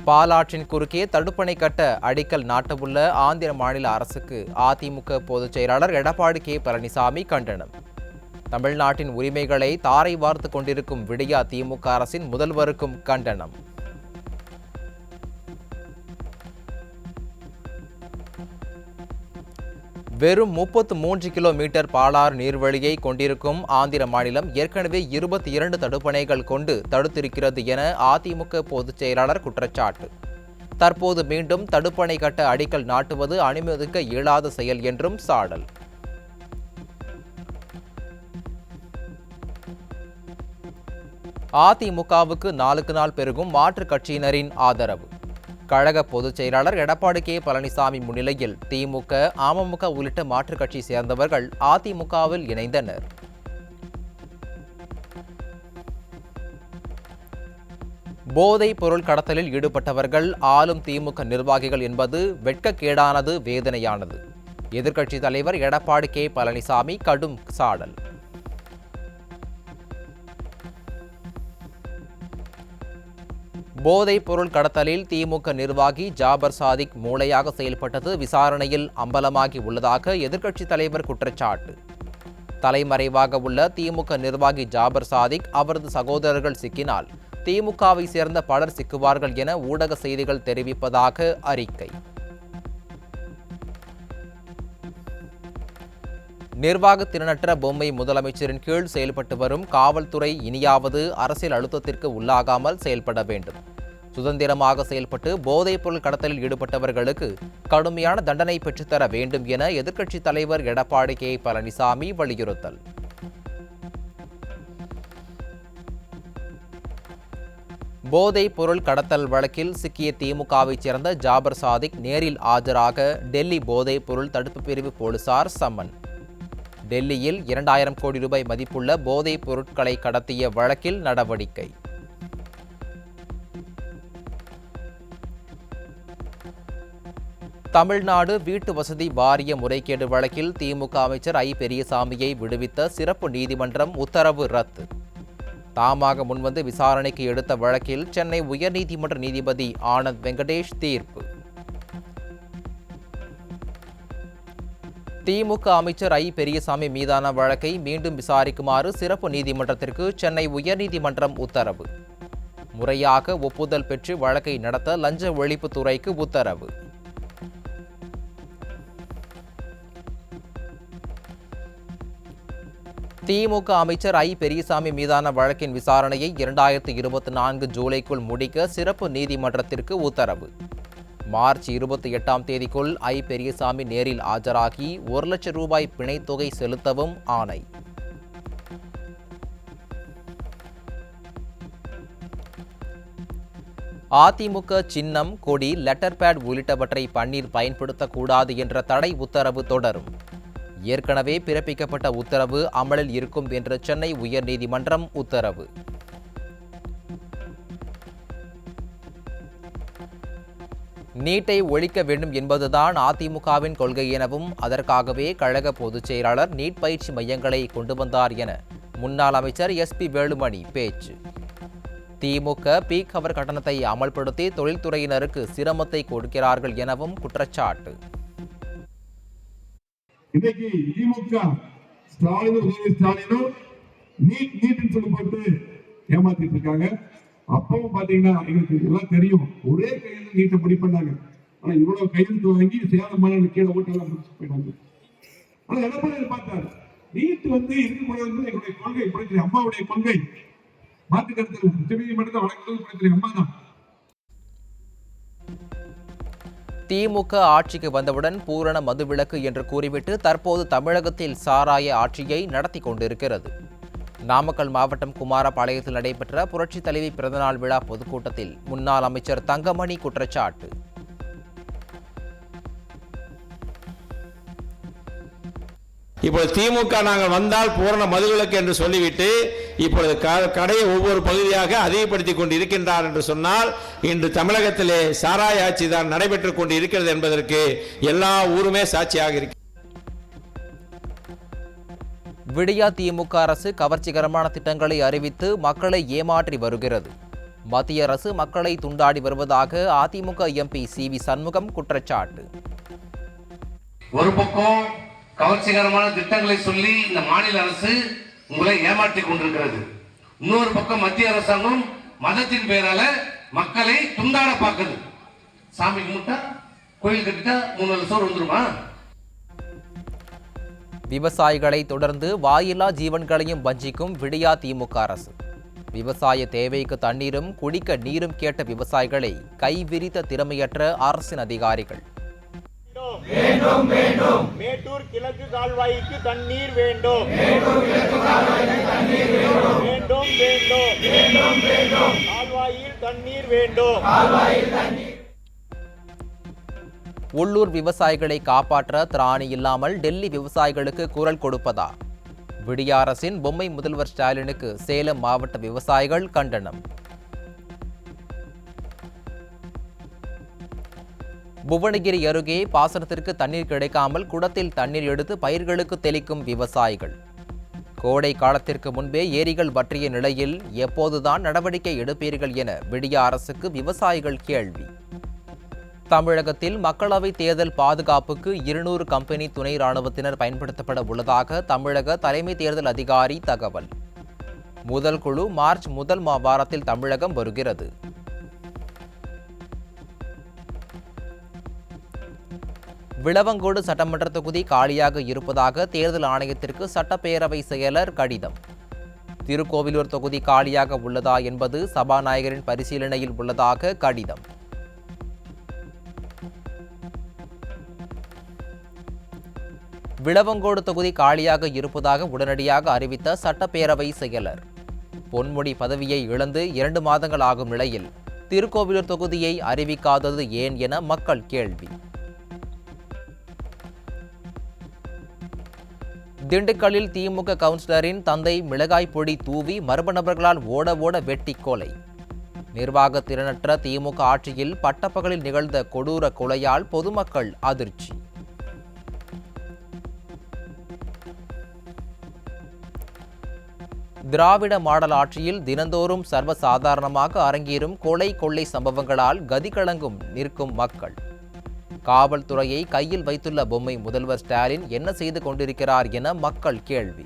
பாலாற்றின் குறுக்கே தடுப்பணை கட்ட அடிக்கல் நாட்டவுள்ள ஆந்திர மாநில அரசுக்கு அதிமுக பொதுச் செயலாளர் எடப்பாடி கே பழனிசாமி கண்டனம். தமிழ்நாட்டின் உரிமைகளை தாரை வார்த்து கொண்டிருக்கும் விடியா திமுக அரசின் முதல்வருக்கும் கண்டனம். வெறும் 33 கிலோமீட்டர் பாலாறு நீர்வழியை கொண்டிருக்கும் ஆந்திர மாநிலம் ஏற்கனவே 22 தடுப்பணைகள் கொண்டு தடுத்திருக்கிறது என அதிமுக பொதுச் செயலாளர் குற்றச்சாட்டு. தற்போது மீண்டும் தடுப்பணை கட்ட அடிக்கல் நாட்டுவது அனுமதிக்க இயலாத செயல் என்றும் சாடல். அதிமுகவுக்கு நாளுக்கு நாள் பெருகும் மாற்றுக் கட்சியினரின் ஆதரவு. கழக பொதுச் செயலாளர் எடப்பாடி கே பழனிசாமி முன்னிலையில் திமுக, அமமுக உள்ளிட்ட மாற்றுக் கட்சி சேர்ந்தவர்கள் அதிமுகவில் இணைந்தனர். போதைப் பொருள் கடத்தலில் ஈடுபட்டவர்கள் ஆளும் திமுக நிர்வாகிகள் என்பது வெட்கக்கேடானது, வேதனையானது. எதிர்க்கட்சித் தலைவர் எடப்பாடி கே பழனிசாமி கடும் சாடல். போதைப் பொருள் கடத்தலில் திமுக நிர்வாகி ஜாபர் சாதிக் மூளையாக செயல்பட்டது விசாரணையில் அம்பலமாகி உள்ளதாக எதிர்க்கட்சித் தலைவர் குற்றச்சாட்டு. தலைமறைவாக உள்ள திமுக நிர்வாகி ஜாபர் சாதிக், அவரது சகோதரர்கள் சிக்கினால் திமுகவை சேர்ந்த பலர் சிக்குவார்கள் என ஊடக செய்திகள் தெரிவிப்பதாக அறிக்கை. நிர்வாக திறனற்ற பொம்மை முதலமைச்சரின் கீழ் செயல்பட்டு வரும் காவல்துறை இனியாவது அரசியல் அழுத்தத்திற்கு உள்ளாகாமல் செயல்பட வேண்டும். சுதந்திரமாக செயல்பட்டு போதைப் பொருள் கடத்தலில் ஈடுபட்டவர்களுக்கு கடுமையான தண்டனை பெற்றுத்தர வேண்டும் என எதிர்க்கட்சித் தலைவர் எடப்பாடி கே பழனிசாமி வலியுறுத்தல். போதைப் பொருள் கடத்தல் வழக்கில் சிக்கிய திமுகவைச் சேர்ந்த ஜாபர் சாதிக் நேரில் ஆஜராக டெல்லி போதைப் பொருள் தடுப்பு பிரிவு போலீசார் சம்மன். டெல்லியில் 2000 கோடி ரூபாய் மதிப்புள்ள போதைப் பொருட்களை கடத்திய வழக்கில் நடவடிக்கை. தமிழ்நாடு வீட்டு வசதி வாரிய முறைகேடு வழக்கில் திமுக அமைச்சர் ஐ பெரியசாமியை விடுவித்த சிறப்பு நீதிமன்றம் உத்தரவு ரத்து. தாமாக முன்வந்து விசாரணைக்கு எடுத்த வழக்கில் சென்னை உயர்நீதிமன்ற நீதிபதி ஆனந்த் வெங்கடேஷ் தீர்ப்பு. திமுக அமைச்சர் ஐ பெரியசாமி மீதான வழக்கை மீண்டும் விசாரிக்குமாறு சிறப்பு நீதிமன்றத்திற்கு சென்னை உயர்நீதிமன்றம் உத்தரவு. முறையாக ஒப்புதல் பெற்று வழக்கை நடத்த லஞ்ச ஒழிப்புத்துறைக்கு உத்தரவு. திமுக அமைச்சர் ஐ பெரியசாமி மீதான வழக்கின் விசாரணையை 2024 ஜூலைக்குள் முடிக்க சிறப்பு நீதிமன்றத்திற்கு உத்தரவு. மார்ச் 28ஆம் தேதிக்குள் ஐ பெரியசாமி நேரில் ஆஜராகி 1 லட்சம் ரூபாய் பிணைத் தொகை செலுத்தவும் ஆணை. அதிமுக சின்னம், கொடி, லெட்டர் பேட் உள்ளிட்டவற்றை பன்னீர் பயன்படுத்தக்கூடாது என்ற தடை உத்தரவு தொடரும். ஏற்கனவே பிறப்பிக்கப்பட்ட உத்தரவு அமலில் இருக்கும் என்று சென்னை உயர்நீதிமன்றம் உத்தரவு. நீட்டை ஒழிக்க வேண்டும் என்பதுதான் அதிமுகவின் கொள்கை எனவும் அதற்காகவே கழக பொதுச் செயலாளர் நீட் பயிற்சி மையங்களை கொண்டு வந்தார் என முன்னாள் அமைச்சர் எஸ்.பி. வேலுமணி பேச்சு. திமுக பீக் ஹவர் கட்டணத்தை அமல்படுத்தி தொழில்துறையினருக்கு சிரமத்தை கொடுக்கிறார்கள் எனவும் குற்றச்சாட்டு. இன்னைக்கு திமுக ஸ்டாலினும் நீட் சொல்லப்பட்டு ஏமாத்திட்டு இருக்காங்க. அப்பவும் பாத்தீங்கன்னா எங்களுக்கு எல்லாம் தெரியும், ஒரே கையில நீட்டை படி பண்ணாங்க. ஆனா இவ்வளவு கையெழுத்து வாங்கி சேலம் மாநில கீழே ஓட்டெல்லாம் முடிச்சு போயிட்டாங்க. ஆனா எடப்பாடி பார்த்தாரு, நீட் இருக்கக்கூடாது எங்களுடைய கொள்கை, புரட்சி அம்மாவுடைய கொள்கை. மாற்று கருத்து உச்சநீதிமன்றத்தை வழக்குகள் புரட்சி அம்மா தான். திமுக ஆட்சிக்கு வந்தவுடன் பூரண மதுவிலக்கு என்று கூறிவிட்டு தற்போது தமிழகத்தில் சாராய ஆட்சியை நடத்தி கொண்டிருக்கிறது. நாமக்கல் மாவட்டம் குமாரபாளையத்தில் நடைபெற்ற புரட்சித் தலைவி பிறந்தநாள் விழா பொதுக்கூட்டத்தில் முன்னாள் அமைச்சர் தங்கமணி குற்றச்சாட்டு. இப்பொழுது திமுக நாங்கள் வந்தால் பூரண மதுவிலக்கு என்று சொல்லிவிட்டு இப்பொழுது கடையை ஒவ்வொரு பகுதியாக அதிகப்படுத்திக் கொண்டு இருக்கின்றார் என்று சொன்னால் இன்று தமிழகத்திலே சாராய ஆட்சி தான் நடைபெற்றுக் கொண்டு இருக்கிறது என்பதற்கு எல்லா ஊருமே சாட்சியாக இருக்கிறது. விடியா திமுக அரசு கவர்ச்சிகரமான திட்டங்களை அறிவித்து மக்களை ஏமாற்றி வருகிறது. மத்திய அரசு மக்களை துண்டாடி வருவதாக அதிமுக எம்பி CV சண்முகம் குற்றச்சாட்டு. ஒரு பக்கம் கவர்ச்சிகரமான திட்டங்களை சொல்லி இந்த மாநில அரசு உங்களை ஏமாற்றிக் கொண்டிருக்கிறது. இன்னொரு பக்கம் மத்திய அரசாங்கம் மதத்தின் பெயரால மக்களை துண்டாட பார்க்குது. சாமி கும்பிட்டா கோயில் கட்டிட்டா 3 வேளை சோறு வந்துருமா? விவசாயிகளை தொடர்ந்து வாயில்லா ஜீவன்களையும் வஞ்சிக்கும் விடியா திமுக அரசு. விவசாய தேவைக்கு தண்ணீரும் குடிக்க நீரும் கேட்ட விவசாயிகளை கைவிரித்த திறமையற்ற அரசின் அதிகாரிகள். வேண்டும் வேண்டும் மேட்டூர் கிழக்கு கால்வாய்க்கு தண்ணீர் வேண்டும். வேண்டும் வேண்டும் கால்வாயில் தண்ணீர் வேண்டும். உள்ளூர் விவசாயிகளை காப்பாற்ற திராணி இல்லாமல் டெல்லி விவசாயிகளுக்கு குரல் கொடுப்பதா? விடியா அரசின் பொம்மை முதல்வர் ஸ்டாலினுக்கு சேலம் மாவட்ட விவசாயிகள் கண்டனம். புவனகிரி அருகே பாசனத்திற்கு தண்ணீர் கிடைக்காமல் குடத்தில் தண்ணீர் எடுத்து பயிர்களுக்கு தெளிக்கும் விவசாயிகள். கோடை காலத்திற்கு முன்பே ஏரிகள் வற்றிய நிலையில் எப்போதுதான் நடவடிக்கை எடுப்பீர்கள் என விடியா அரசுக்கு விவசாயிகள் கேள்வி. தமிழகத்தில் மக்களவைத் தேர்தல் பாதுகாப்புக்கு 200 கம்பெனி துணை ராணுவத்தினர் பயன்படுத்தப்பட உள்ளதாக தமிழக தலைமை தேர்தல் அதிகாரி தகவல். முதல் குழு மார்ச் முதல் வாரத்தில் தமிழகம் வருகிறது. விளவங்கோடு சட்டமன்ற தொகுதி காலியாக இருப்பதாக தேர்தல் ஆணையத்திற்கு சட்டப்பேரவை செயலர் கடிதம். திருக்கோவிலூர் தொகுதி காலியாக உள்ளதா என்பது சபாநாயகரின் பரிசீலனையில் உள்ளதாக கடிதம். விளவங்கோடு தொகுதி காலியாக இருப்பதாக உடனடியாக அறிவித்த சட்டப்பேரவை செயலர். பொன்முடி பதவியை இழந்து 2 மாதங்கள் ஆகும் நிலையில் திருக்கோவிலூர் தொகுதியை அறிவிக்காதது ஏன் என மக்கள் கேள்வி. திண்டுக்கல்லில் திமுக கவுன்சிலரின் தந்தை மிளகாய் பொடி தூவி மர்ம நபர்களால் ஓட வெட்டி கொலை. நிர்வாக திறனற்ற திமுக ஆட்சியில் பட்டப்பகலில் நிகழ்ந்த கொடூர கொலையால் பொதுமக்கள் அதிர்ச்சி. திராவிட மாடல் ஆட்சியில் தினந்தோறும் சர்வசாதாரணமாக அரங்கேறும் கொலை கொள்ளை சம்பவங்களால் கதிகலங்கும் நிற்கும் மக்கள். காவல்துறையை கையில் வைத்துள்ள பொம்மை முதல்வர் ஸ்டாலின் என்ன செய்து கொண்டிருக்கிறார் என மக்கள் கேள்வி.